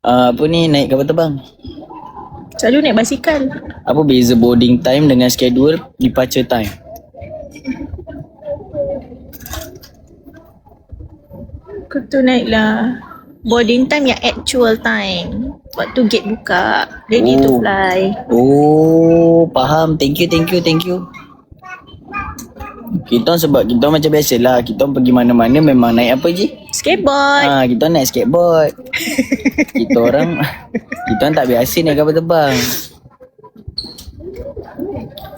Apa ni, naik kapal terbang? Selalu naik basikal. Apa beza boarding time dengan schedule departure time? Aku tu naiklah boarding time yang actual time. Waktu gate buka, ready to fly. Oh, faham. Thank you. Kita sebab kita macam biasalah, kita pergi mana-mana memang naik apa je? Skateboard. Kita naik skateboard. kita orang tak biasa naik kapal terbang.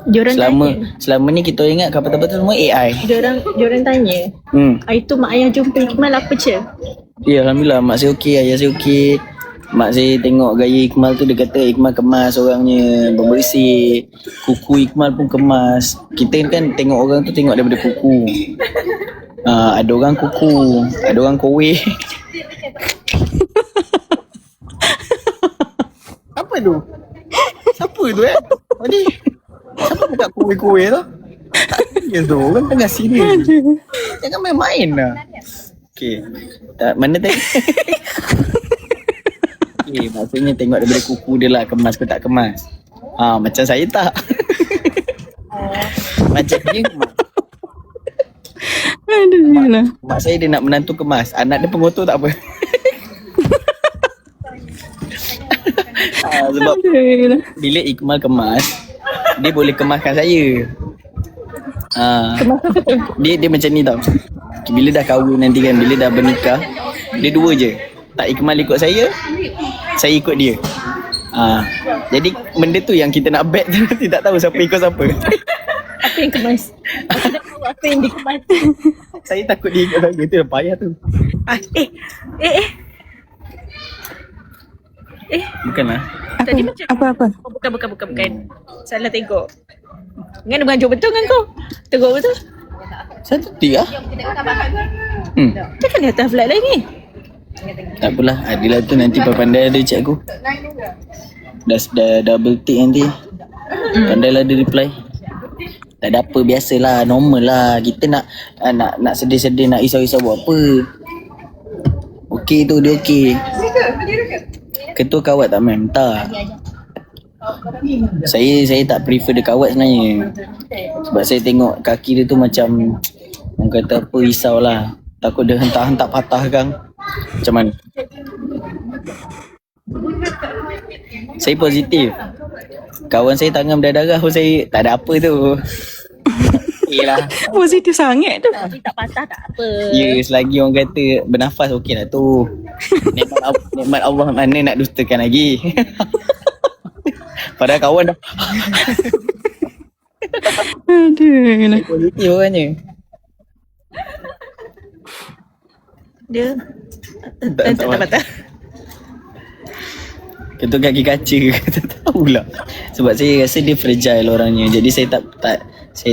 Diorang Selama ni kita ingat kapal terbang tu semua AI. Diorang tanya, hari tu mak ayah jumpa Iqmal apa je? Ya, Alhamdulillah, mak saya okey, ayah saya okey. Mak saya tengok gaya Iqmal tu, dia kata Iqmal kemas orangnya, bersih. Kuku Iqmal pun kemas. Kita kan tengok orang tu tengok daripada kuku. Ada orang kuku, ada orang kowe. Apa tu? Siapa tu Tadi siapa buka kowe-kowe tu? Tak serius tu, orang tengah serius. Jangan main-main lah. Okey. Mana tadi? Maksudnya tengok daripada kuku dia lah, kemas ke tak kemas. Macam saya tak. Macam dia kemas. Mak saya dia nak menantu kemas, anak dia pengotor tak apa. Sebab bila Iqmal kemas, dia boleh kemaskan saya. Dia macam ni tau. Bila dah kahwin nanti kan, bila dah bernikah, dia dua je. Tak Iqmal ikut saya ikut dia. Jadi benda tu yang kita nak bet tu tidak tahu siapa ikut siapa. Apa yang kemas? Aku dah tahu apa yang dikemas. Saya takut dia ikut saya, tu dah payah tu. Bukanlah. Tadi macam Apa? Bukan. Salah tengok. Kan mengajuk betul kan kau? Tengok betul. Satu tiga. Takkan di atas flight lain ni? Tak apalah, Adila tu nanti pandai ada chat aku. Dah double tick nanti. Pandailah dia reply. Tak ada apa, biasalah, normal lah. Kita nak sedih-sedih, nak risau-risau buat apa. Okey tu, dia okey. Ketua kawat tak mem? Tak. Saya tak prefer dia kawat sebenarnya. Sebab saya tengok kaki dia tu macam, orang kata apa, risau lah. Takut dia hentak-hentak patah kan. Macam mana? Saya positif. Kawan saya tangan berdarah pun saya tak ada apa tu. Okeylah. Positif sangat tu. Tak patah tak apa. Ya, selagi orang kata bernafas okey lah tu. Nikmat Allah mana nak dustakan lagi. Padahal kawan dah Aduh. positif orangnya. Dia Tak patah. Ketuk kaki kaca tak tahulah. Sebab saya rasa dia fragile orangnya. Jadi saya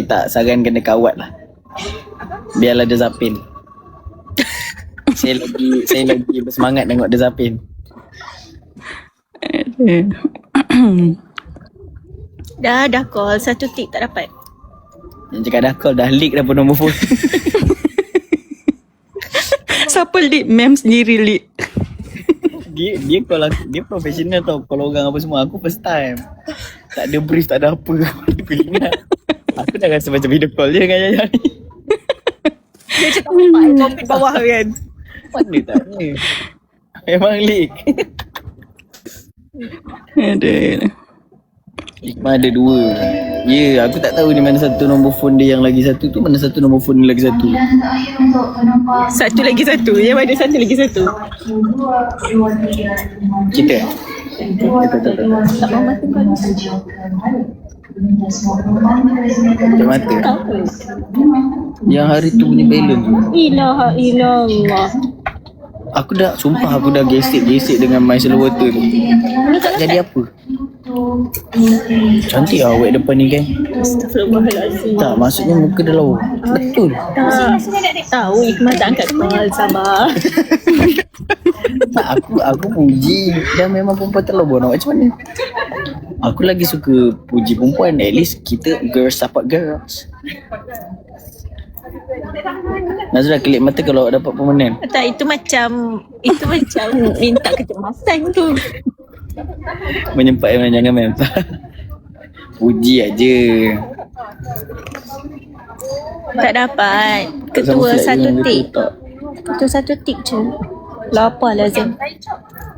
tak saran kena kawat lah. Biarlah dia zapin. saya lagi bersemangat tengok dia zapin. Dah call, satu tik tak dapat. Yang cakap dah call, dah leak dah pun nombor phone. Siapa lead? Mem sendiri lead. Dia call aku, dia profesional tau call orang apa semua. Aku first time. Tak ada brief, tak ada apa. Aku ingat. Aku dah rasa macam video call dia dengan Yaya ni. Dia cakap apa? Topik bawah kan. Mana tanya. Memang leak. Aduh. Iqmal ada dua. Ya, aku tak tahu ni mana satu nombor phone dia yang lagi satu tu, mana satu nombor phone dia lagi satu. Satu lagi satu. Yang ada satu lagi satu. Kita? Tak mau mati kau. Macam mata. Yang hari tu punya balon tu. Ilaha illallah. Aku dah gesek dengan micellar water tu. Tak jadi apa. Cantik lah awet depan ni kan. Astagfirullahaladzim. Tak, maksudnya muka dia lawa. Betul. Tahu Iqmal tak angkat call, sabar. Tak, aku puji. Dah memang perempuan terlalu nak macam mana. Aku lagi suka puji perempuan. At least kita girls support girls. Nazrah kelip mata kalau dapat permanen. Tak, itu macam minta kecemasan tu. Menyempat memang jangan mem. Puji aja. Tak dapat. Ketua satu tik. Ketua satu tik je. Lapar lah Zan.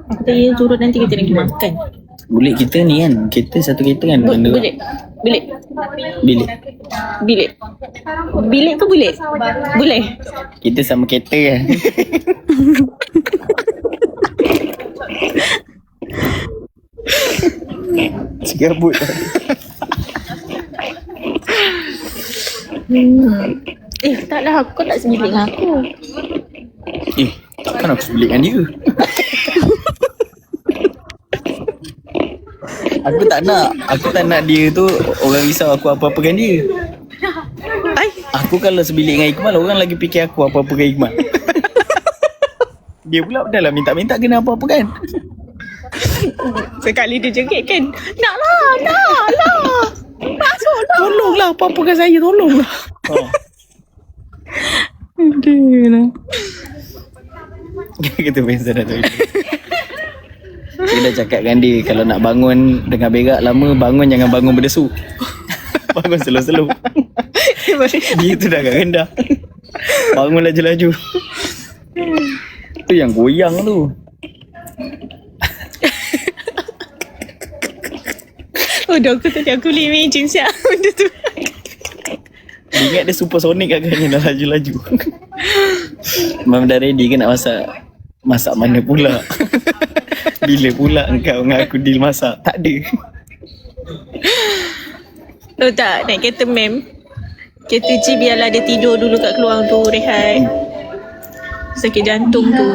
Aku tanya turun nanti kita nak pergi makan. Bulik kita ni kan. Kita satu kereta kan. Bilik. Bilik. Bilik. Bilik. Bilik ke bulik? Boleh. Kita sama kereta kan. Segabut. Taklah, kau tak sebilik dengan aku. Takkan aku sebelik dengan dia. Aku tak nak dia tu orang risau aku apa-apakan dia. Aku kalau sebilik dengan Iqmal, orang lagi fikir aku apa-apakan Iqmal. Dia pula dah lah minta-minta kena apa-apa kan. Sekali dia jengket kan. Nak lah. Masuklah. Tolonglah apa-apakan saya, tolonglah. Aduh lah. Kita biasa dah tu. Dia dah cakap dengan dia, kalau nak bangun dengan berak lama, bangun jangan bangun berdesu. Bangun slow-slow. Dia tu dah agak rendah. Bangun laju-laju. Tu yang goyang tu. Dah aku tadi aku boleh imagine siap benda tu. Dia ingat dia supersonic agaknya dah laju-laju. Mam dah ready ke nak masak? Masak mana pula? Bila pula engkau dengan aku deal masak? Tak ada. Tahu tak, naik kereta mem. Kereta G biarlah dia tidur dulu kat keluar tu, rehat. Sakit jantung tu.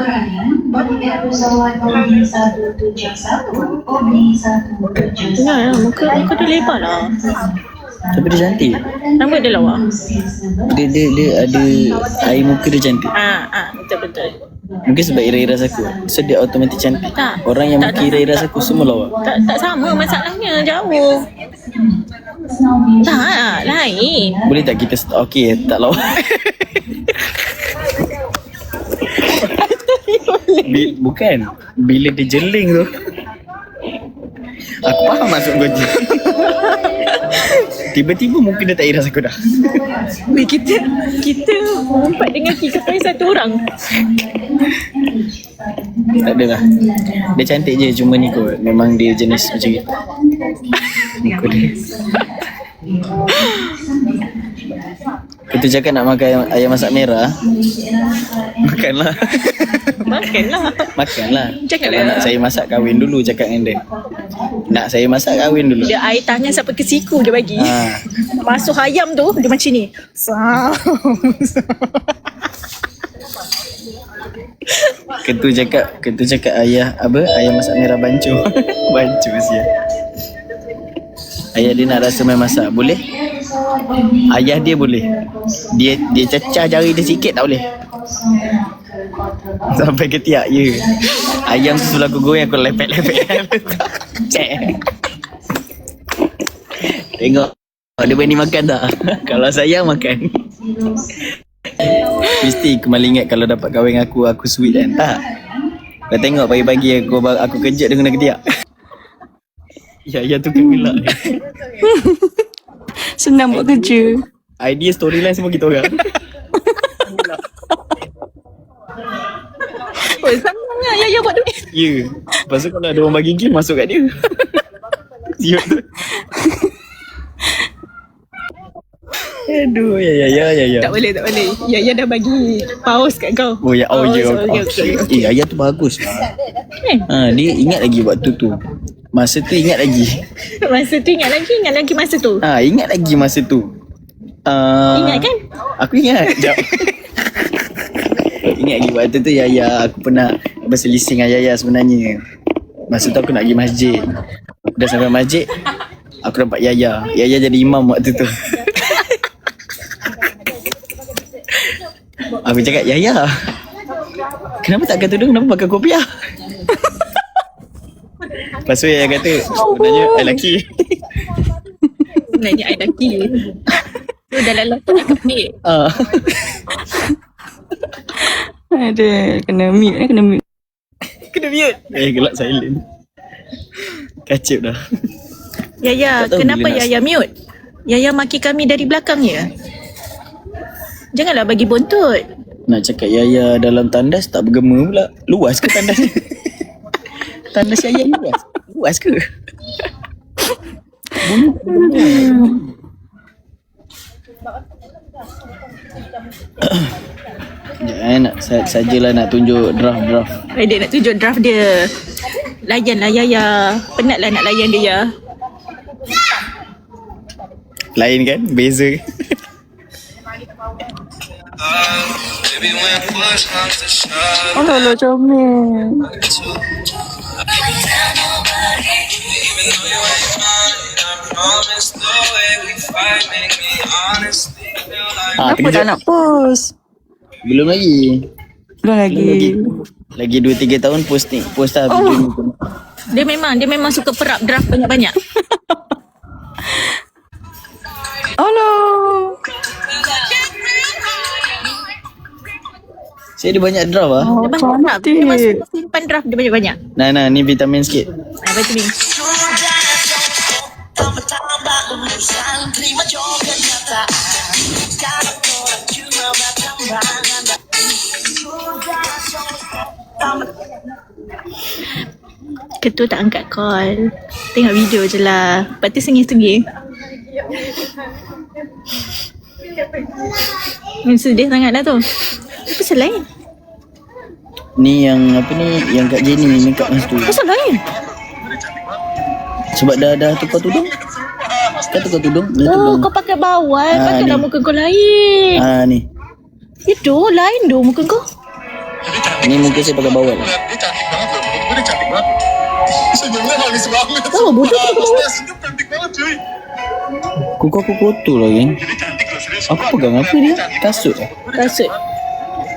Nah, muka dia lebar lah. Tapi dia cantik. Rambut dia lawa. Dia ada air muka dia cantik. Betul. Mungkin sebab ira-ira aku. So dia automatik cantik. Tak. Orang yang muka ira-ira aku semua lawa. Tak sama masalahnya, jauh. Tak, lain. Boleh tak kita stop? Okay, tak lawa. Bukan. Bila dia jeling tu. Aku faham maksud kau je. Tiba-tiba muka dia tak iras aku dah. Kita empat dengan kita paling satu orang. Tak adalah. Dia cantik je, cuma ni kot. Memang dia jenis macam gitu. Muka dia. Kita cakap nak makan ayam masak merah. Makanlah. Makanlah. Cakaplah. Kalau nak saya masak, kahwin dulu cakap dengan dia. Nak saya masak, kahwin dulu. Dia air tanya sampai ke siku dia bagi. Masuk ayam tu dia macam ni. Ketu cakap ayah apa? Ayam masak merah bancu. Bancu sia. Ayah dia nak rasa main masak, boleh? Ayah dia boleh. Dia cecah jari dia sikit tak boleh. Sampai ketiak je. Ayam tu sebelah aku goreng, aku lepek-lepek. Cek. Tengok dia berani makan tak? Kalau saya makan. Mesti kembali ingat kalau dapat kahwin aku sweet kan? Tak. Kau tengok pagi-pagi aku kejut dengan ketiak. Ya tu kan gelak. Senang buat kerja. Idea storyline semua kita orang. Senang lah ya buat tu. Ya. Lepas tu kalau ada orang bagi game, masuk kat dia. Siap tu. Aduh, ya. Tak boleh. Ya dah bagi pause kat kau. Oh ya. Okay. Ayah tu bagus. Dia ingat lagi waktu tu. Masa tu ingat lagi. Masa tu ingat lagi masa tu. Ingat lagi masa tu. Ingat kan? Aku ingat. Sekejap. Ingat lagi waktu tu Yaya, aku pernah berselisih dengan Yaya sebenarnya. Masa tu aku nak pergi masjid. Dah sampai masjid, aku dapat Yaya. Yaya jadi imam waktu tu. Aku cakap, Yaya, kenapa tak pakai tudung, kenapa pakai kopiah? Lepas tu Yaya kata, sebenarnya I lelaki. Sebenarnya I lelaki. Tu dalam laptop nak kepik. Ada. Kena mute kena mute. Kena mute. Gelak silent. Kacip dah. Yaya, Tak tahu kenapa bila nak- Yaya mute? Yaya maki kami dari belakang ya. Janganlah bagi buntut. Nak cakap Yaya dalam tandas tak bergema pula. Luas ke tandas? Tandas Yaya luas? Luas ke? Sekejap nak sajalah nak tunjuk draft-draft. Dia nak tunjuk draft dia. Layanlah Yaya. Penatlah nak layan dia ya. Lain kan? Beza. Alah lah comel. Kenapa tak nak post? Belum lagi. Belum lagi. Lagi 2-3 tahun post ni. Post lah video ni. Dia memang suka perap draft banyak-banyak. Alah. Saya ada banyak draft lah. Oh, Dia banyak draft. Dia memang cantik. suka simpan draft dia banyak-banyak. Nah, ni vitamin sikit. Baca ni. Ketua tak angkat call. Tengok video je lah. Lepas tu sengih-sengih. Sedih sangat dah tu. Apa salah lain? Ni yang apa ni, yang Kak Jenny make up masa tu. Apa salah lain? Sebab dah tukar tudung. Kan tukar tudung, dah Oh, tudung. kau pakai bawal. Ah, Pakailah ni. muka kau lain. Ni. Itu lain tu muka kau. Ni muka saya pakai bawal. Dia cantik banget loh. Menurut gue dia cantik banget. Senyumnya manis banget. Oh, bodoh pakai bawal. Dia senyum cantik banget cuy. Kuku aku kotor lah kan. Dia cantik loh serius. Aku pegang apa dia? Kasut. Kasut.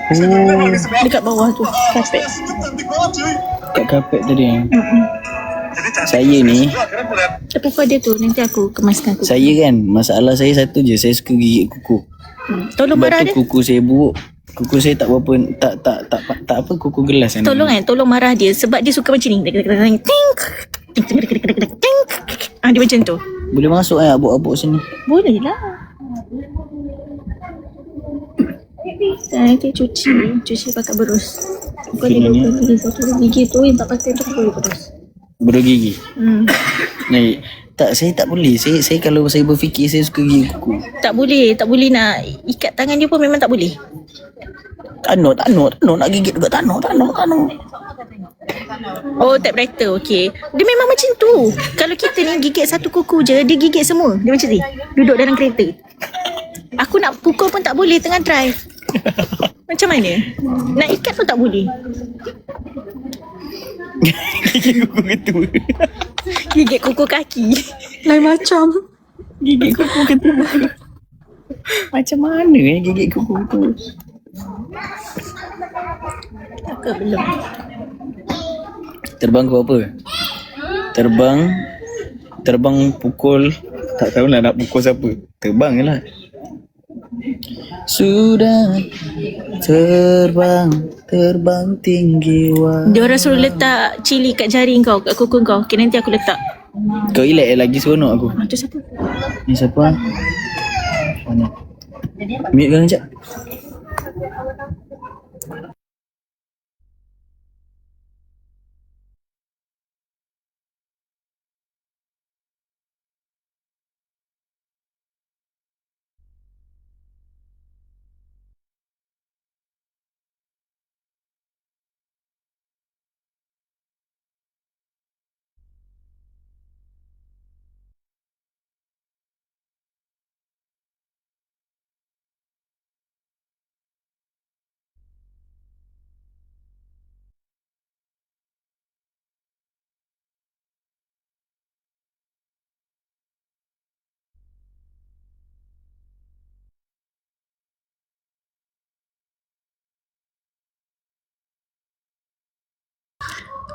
Senyumnya manis banget. Dekat bawah tu. Kapet. Senyum cantik banget cuy. Kat kapet tadi. Jadi cantik. Saya ni, Gue akhirnya melihat Tapi kau ada tu. Nanti aku kemaskan tu. saya kan, masalah saya satu je. Saya suka gigit kuku. Tolong Sebab marah tu dia. kuku saya buruk. Kuku saya tak berapa, tak apa kuku gelas kan. Tolong marah dia. Sebab dia suka macam ni. Tink. Dia macam tu. Boleh masuk abuk-abuk sini. Boleh lah. Nanti cuci pakai berus. Kau ada Ini dua gigi. Satu gigi tu yang tak pakai tu kau boleh berus. Bergigi. Hmm. Ni, tak, saya tak boleh. Saya kalau saya berfikir, saya suka gigit kuku. Tak boleh nak ikat tangan dia pun memang tak boleh. Tak nak nak gigit juga. Tak nak. Oh, typewriter, okey. Dia memang macam tu. Kalau kita ni gigit satu kuku je, dia gigit semua. Dia macam ni. Duduk dalam kereta. Aku nak pukul pun tak boleh tengah drive. Macam mana? Nak ikat pun tak boleh. Gigit kuku ketua. Gigit kuku kaki. Lain macam. Gigit kuku ketua. Macam mana gigit kuku tu? Ke belum? Terbang ke apa? Terbang pukul, tak tahulah nak pukul siapa. Terbang je lah. Sudah terbang tinggi Dia orang suruh letak cili kat jari kau, kat kuku kau. Okay, nanti aku letak. Kau elak lagi seronok aku. Tu siapa? Ni siapa? Mana? Mute kan sekejap.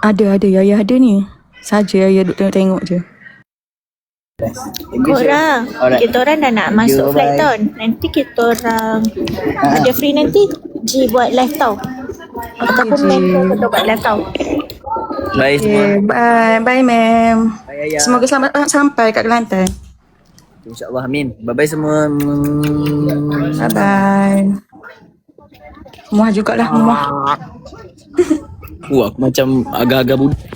Ada Yaya ada ni. Saja Yaya duk tengok je. Korang. Alright. Kita orang dah nak masuk you, flight bye. tau. Nanti kita orang ada free nanti Ji buat live tau. Ataupun Ji. mem tu aku tak buat kau. Bye semua. Okay, bye. Bye, ma'am. Bye ayah. Semoga selamat sampai kat Kelantan. InsyaAllah amin. Bye-bye semua. Bye-bye. Muah jugalah, muah. Aku macam agak-agak budak.